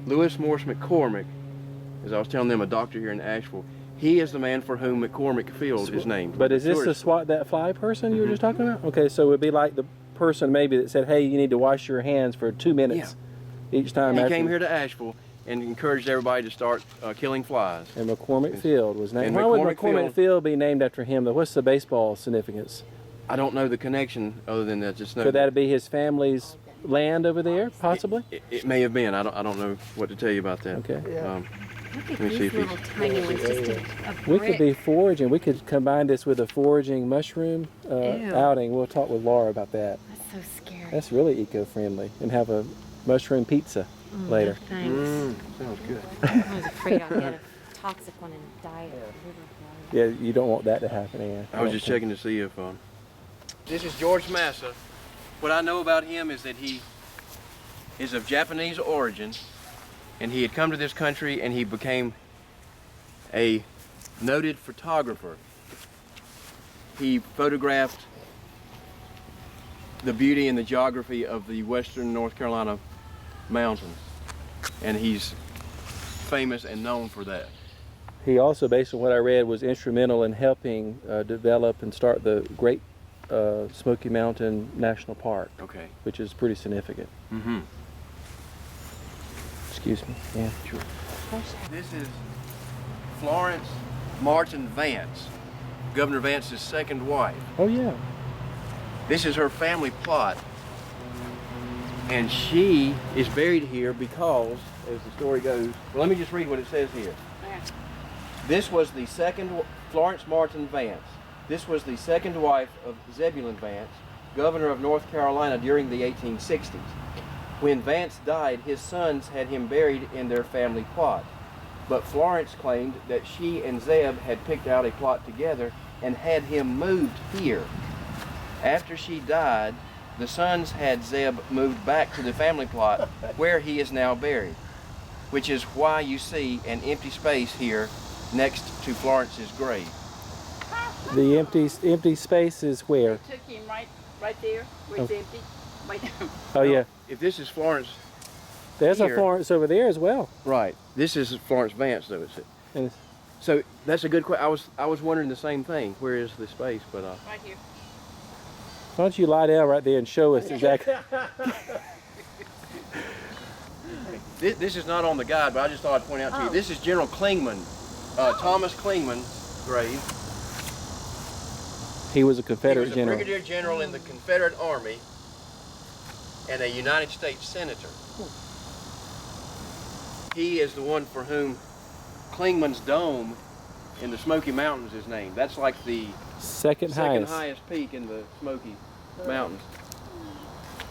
Lewis Morris McCormick, as I was telling them, a doctor here in Asheville, he is the man for whom McCormick Field is named. But is this the swat that fly person you were just talking about? Okay, so it would be like the person maybe that said, hey, you need to wash your hands for 2 minutes each time. He came here to Asheville and encouraged everybody to start killing flies. And McCormick Field was named. Why would McCormick Field be named after him? What's the baseball significance? I don't know the connection other than that. Just know. Could that be his family's land over there, possibly? It may have been. I don't know what to tell you about that. Okay. Look at these little tiny ones, just a we could be foraging. We could combine this with a foraging mushroom outing. We'll talk with Laura about that. That's so scary. That's really eco-friendly. And have a mushroom pizza later. No, thanks. Sounds good. I was afraid I'd get a toxic one and die of Riverside. Yeah, you don't want that to happen, Ann. I was just checking to see if... This is George Massa. What I know about him is that he is of Japanese origin, and he had come to this country and he became a noted photographer. He photographed the beauty and the geography of the western North Carolina mountains, and he's famous and known for that. He also, based on what I read, was instrumental in helping develop and start the Great Smoky Mountain National Park, which is pretty significant. Excuse me. Yeah, sure. This is Florence Martin Vance, Governor Vance's second wife. Oh, yeah. This is her family plot, and she is buried here because, as the story goes, well, let me just read what it says here. This was the second, Florence Martin Vance. This was the second wife of Zebulon Vance, governor of North Carolina during the 1860s. When Vance died, his sons had him buried in their family plot. But Florence claimed that she and Zeb had picked out a plot together and had him moved here. After she died, the sons had Zeb moved back to the family plot where he is now buried, which is why you see an empty space here next to Florence's grave. The empty space is where? I took him right there where it's empty. Right there. Oh, yeah. If this is Florence, there's a Florence over there as well. Right. This is Florence Vance, though. So that's a good question. I was wondering the same thing. Where is the space? But right here. Why don't you lie down right there and show us exactly? This is not on the guide, but I just thought I'd point out to you. This is General Clingman, Thomas Clingman's grave. He was a Confederate general. He was a brigadier general in the Confederate Army and a United States Senator. He is the one for whom Clingman's Dome in the Smoky Mountains is named. That's like the second highest peak in the Smoky Mountains.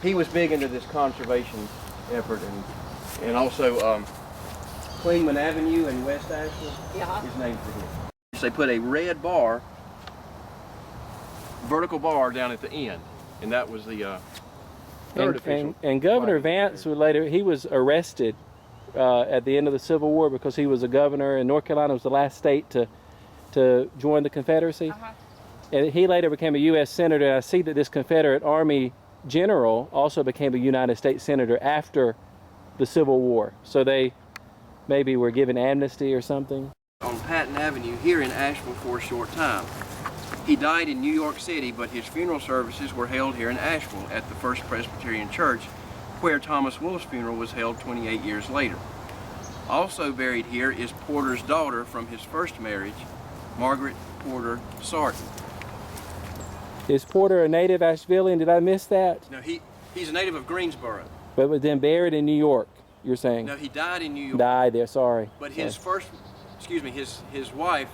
He was big into this conservation effort, and also Clingman Avenue in West Asheville is named for him. They put a red bar, vertical bar down at the end, and that was the third official. And Governor Vance would later, he was arrested at the end of the Civil War because he was a governor, and North Carolina was the last state to join the Confederacy. And he later became a U.S. Senator, and I see that this Confederate Army general also became a United States Senator after the Civil War. So they maybe were given amnesty or something. On Patton Avenue here in Asheville for a short time. He died in New York City, but his funeral services were held here in Asheville at the First Presbyterian Church, where Thomas Wolfe's funeral was held 28 years later. Also buried here is Porter's daughter from his first marriage, Margaret Porter Sarton. Is Porter a native Ashevillean? Did I miss that? No, he's a native of Greensboro. But was then buried in New York, you're saying? No, he died in New York. Died there, sorry. But his his wife,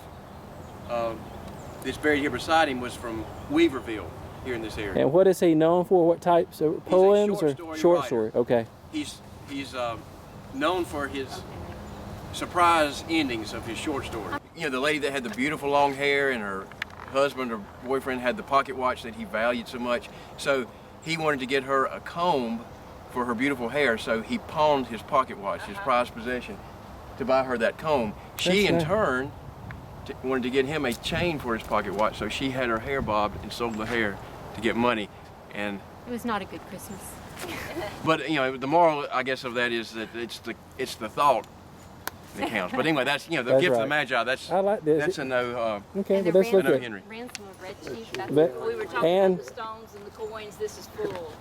that's buried here beside him, was from Weaverville, here in this area. And what is he known for? What types of poems or short story? Okay. He's known for his surprise endings of his short stories. You know, the lady that had the beautiful long hair and her husband or boyfriend had the pocket watch that he valued so much. So he wanted to get her a comb for her beautiful hair, so he pawned his pocket watch, his prized possession, to buy her that comb. She, in turn, wanted to get him a chain for his pocket watch, so she had her hair bobbed and sold the hair to get money. And it was not a good Christmas. But you know, the moral, I guess, of that is that it's the thought that counts. But anyway, that's, you know, the That's gift of the right. Magi. That's I like this. that's a no. Okay, And but the let's look no at Henry. ransom of Red Chief. That's But- We were talking And- about the stones and the coins. This is full.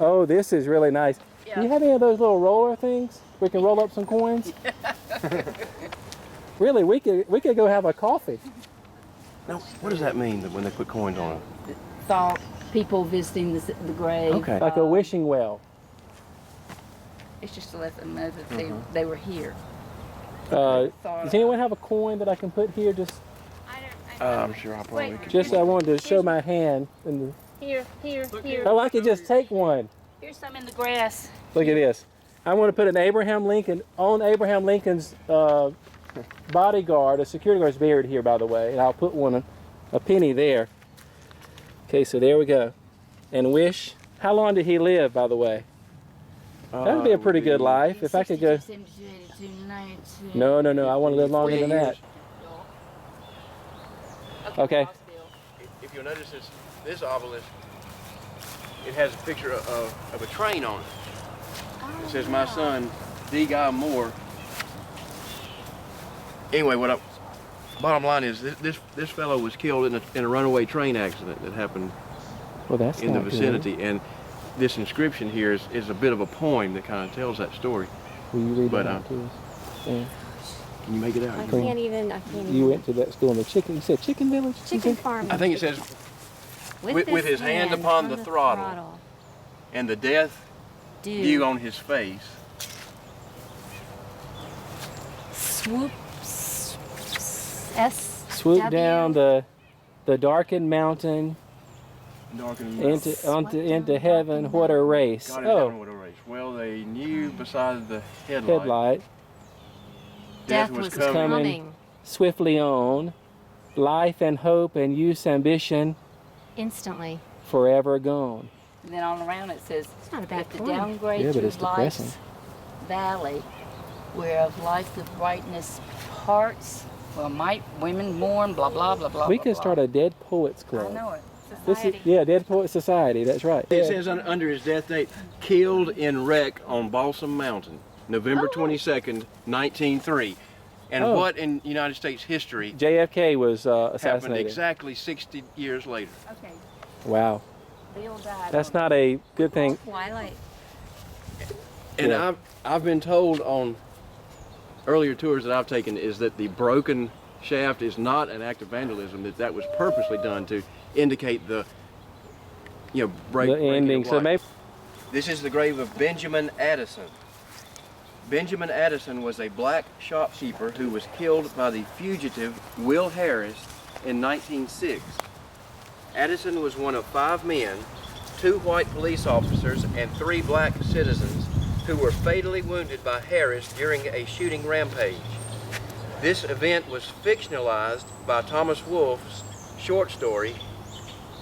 Oh, this is really nice. Do Yeah. you have any of those little roller things? We can roll up some coins. Really, we could go have a coffee. Now, what does that mean when they put coins on it? Thought people visiting the grave. Okay. Like a wishing well. It's just to let them know that Mm-hmm. they were here. Does anyone have a coin that I can put here? Just I'm sure I probably could. just I wanted to show my hand. In Here. the, oh, I could just take one. Here's some in the grass. Look at this. I want to put an Abraham Lincoln on Abraham Lincoln's bodyguard. A security guard is buried here, by the way, and I'll put one, a penny there. Okay, so there we go. And wish. How long did he live, by the way? That'd be a pretty good life if I could go. No. I want to live longer than that. Okay. If you'll notice this obelisk, it has a picture of a train on it. It says, "My son, D. Guy Moore." Anyway, bottom line is this fellow was killed in a runaway train accident that happened Well, that's in the not good. vicinity, and this inscription here is a bit of a poem that kind of tells that story. Will you read But, that out to us? Yeah. Can you make it I out? can't even. You went to that school in the chicken. You said chicken village. Chicken farm. I think it says, with this his hand upon the throttle, and the death due on his face. Swoops. Swoop down the darkened mountain Darkened into heaven. What a race! God in heaven, what a race. Well, they knew beside the Headlight Death was coming. swiftly on. Life and hope and youth's ambition Instantly. forever gone. And then all around it says, It's not a bad "At the poem. downgrade Yeah, but to it's depressing. life's valley, whereof life the brightness parts, well, might women mourn, blah, blah, blah, blah, We blah, could blah." start a Dead Poets I Club. know it. This is Dead Poets Society. That's right. It says under his death date, killed in wreck on Balsam Mountain, November 22nd, 1903. And Oh. what in United States history JFK was happened assassinated. exactly 60 years later? Okay, Wow, Bill died. that's not a good thing. Twilight. And Yeah. I've been told on earlier tours that I've taken is that the broken shaft is not an act of vandalism, that was purposely done to indicate the, breaking The ending. of So life. maybe This is the grave of Benjamin Addison. Benjamin Addison was a black shopkeeper who was killed by the fugitive Will Harris in 1906. Addison was one of 5 men, 2 white police officers and 3 black citizens who were fatally wounded by Harris during a shooting rampage. This event was fictionalized by Thomas Wolfe's short story,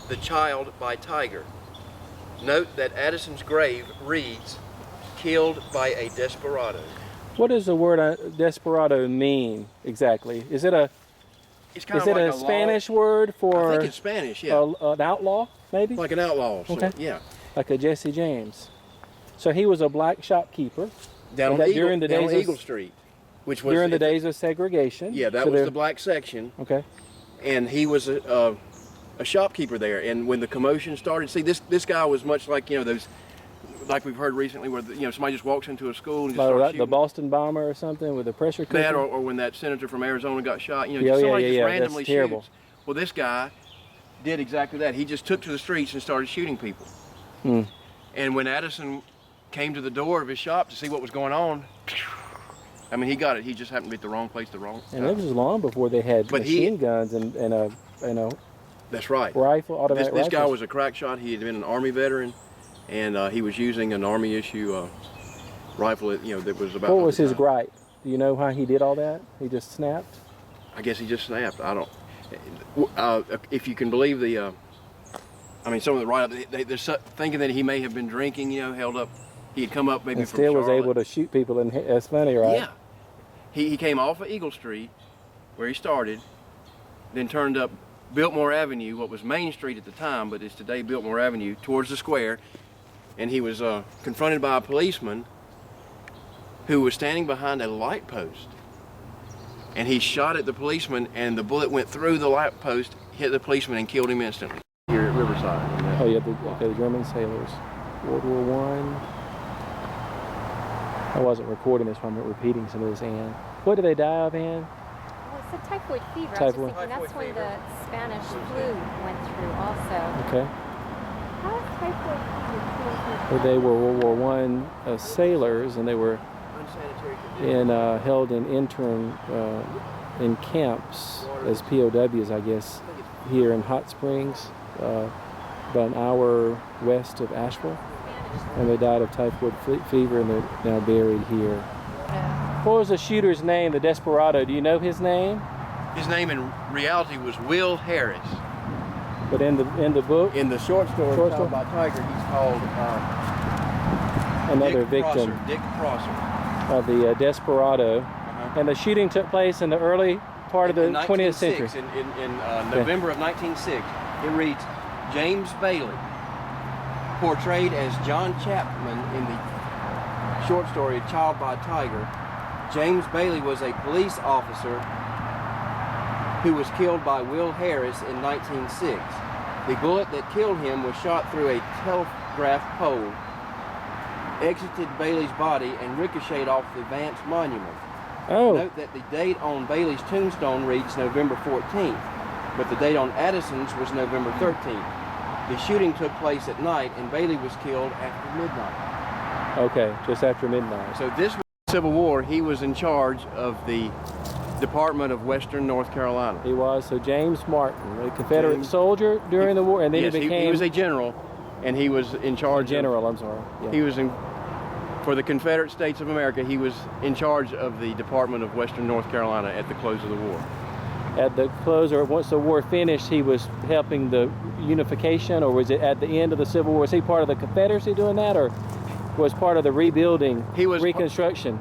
The Child by Tiger. Note that Addison's grave reads, "Killed by a desperado." what does the word desperado mean exactly? Is it a It's kind is of it like a Spanish word I for think it's Spanish, yeah. an outlaw? Maybe Like an outlaw. So, Okay. Yeah. like a Jesse James. So he was a black shopkeeper Down on, that Eagle, during the down on days of- Eagle Street, which was during the days of segregation. Yeah, that So was they're- the black section, Okay. and he was a shopkeeper there. And when the commotion started, see, this guy was much like those, like we've heard recently, where somebody just walks into a school and just Like starts the shooting. Boston bomber or something with a pressure cooker. That, or when that senator from Arizona got shot, Yeah, just yeah, somebody yeah, just yeah, randomly that's terrible. shoots. Well, this guy did exactly that. He just took to the streets and started shooting people. Hmm. And when Addison came to the door of his shop to see what was going on, I mean, he got it. He just happened to be at the wrong place, the wrong And it was long before they had But machine guns and a That's right. rifle, automatic This guy rifles. was a crack shot. He had been an Army veteran, and he was using an Army issue rifle. That was about. What was his gripe? Do you know how he did all that? He just snapped? I guess he just snapped. I don't. If you can believe the. Some of the write-up, they're thinking that he may have been drinking. Held up. He had come up maybe And from still was Charlotte. able to shoot people, and that's funny, right? Yeah. He came off of Eagle Street, where he started, then turned up Biltmore Avenue, what was Main Street at the time, but is today Biltmore Avenue, towards the square, and he was confronted by a policeman who was standing behind a light post. And he shot at the policeman, and the bullet went through the light post, hit the policeman, and killed him instantly. Here at Riverside. Oh yeah, the German sailors. World War One. I wasn't recording this, so I'm repeating some of this, Ann. What did they die of, Ann? Well, it's a typhoid fever. Typhoid. I was just thinking that's when the Spanish flu went through also. Okay. How is typhoid fever? Well, they were World War One sailors, and they were held in intern in camps as POWs, I guess, here in Hot Springs, about an hour west of Asheville. And they died of typhoid fever, and they're now buried here. What was the shooter's name, the desperado? Do you know his name? His name in reality was Will Harris. But in the book, In the short story Child by Tiger, he's called another Dick victim Prosser, Dick Prosser. of the desperado. And the shooting took place in the early part of the 20th century. In November of 1906, it reads, James Bailey, portrayed as John Chapman in the short story Child by Tiger. James Bailey was a police officer who was killed by Will Harris in 1906. The bullet that killed him was shot through a telegraph pole, exited Bailey's body, and ricocheted off the Vance Monument. Oh. Note that the date on Bailey's tombstone reads November 14th, but the date on Addison's was November 13th. The shooting took place at night, and Bailey was killed after midnight. Okay, just after midnight. So this was the Civil War. He was in charge of the Department of Western North Carolina. He was. So James Martin, a Confederate soldier during the war, and then yes, he became... he was a general, and he was in charge I'm sorry. Yeah. He was for the Confederate States of America, he was in charge of the Department of Western North Carolina at the close of the war. At the close, or once the war finished, he was helping the unification, or was it at the end of the Civil War? Was he part of the Confederacy doing that, or was part of the rebuilding, reconstruction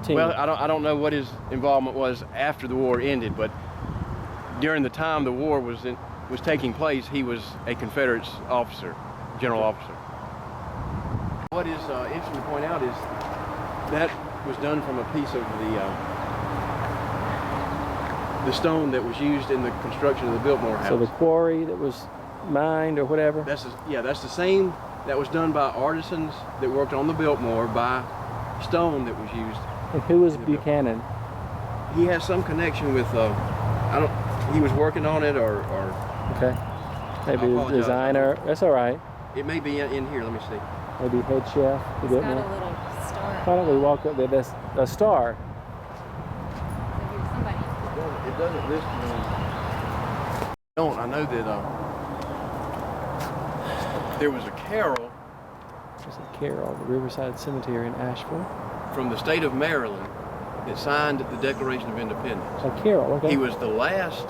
team? Well, I don't know what his involvement was after the war ended, but during the time the war was taking place, he was a Confederate officer, general officer. What is interesting to point out is that was done from a piece of the stone that was used in the construction of the Biltmore House. So the quarry that was mined or whatever? That's the same that was done by artisans that worked on the Biltmore by stone that was used. And who was Buchanan? He has some connection with, he was working on it or okay. Maybe the designer. That's all right. It may be in here, let me see. Maybe head chef. It's got a little star. Why don't we walk up there? That's a star. So here's somebody. It doesn't list me. I know that there was a carol. There's a carol, the Riverside Cemetery in Asheville. From the state of Maryland that signed the Declaration of Independence. A carol, okay. He was the last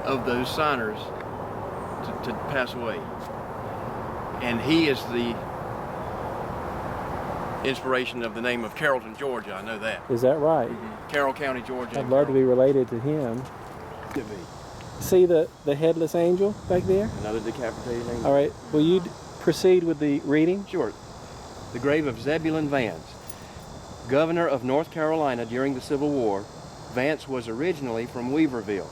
of those signers to pass away. And he is the inspiration of the name of Carrollton, Georgia. I know that. Is that right? Mm-hmm. Carroll County, Georgia. I'd love to be related to him. Could be. See the headless angel back there? Another decapitated angel. All right. Will you proceed with the reading? Sure. The grave of Zebulon Vance, governor of North Carolina during the Civil War. Vance was originally from Weaverville.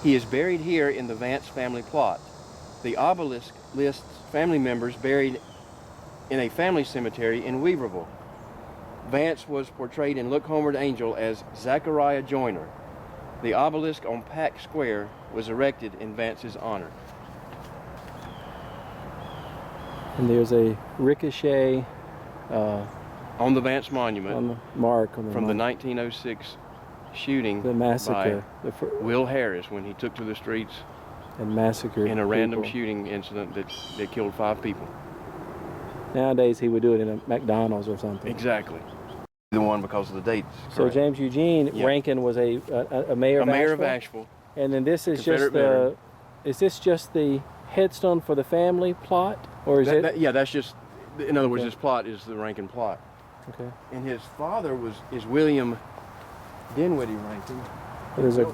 He is buried here in the Vance family plot. The obelisk lists family members buried in a family cemetery in Weaverville. Vance was portrayed in Look Homeward Angel as Zachariah Joyner. The obelisk on Pack Square was erected in Vance's honor. And there's a ricochet on the Vance Monument on the mark on the from the 1906 shooting, the massacre, by Will Harris when he took to the streets and massacred in a random people. shooting incident that killed 5 people. Nowadays he would do it in a McDonald's or something. Exactly. The one because of the dates. So correct. James Eugene Rankin was a mayor of Asheville. Mayor of Asheville. And then this is Confederate just the. Is this just the headstone for the family plot, or is it? Yeah, that's just. In other words, this plot is the Rankin plot. Okay. And his father is William Dinwiddie Rankin. There's a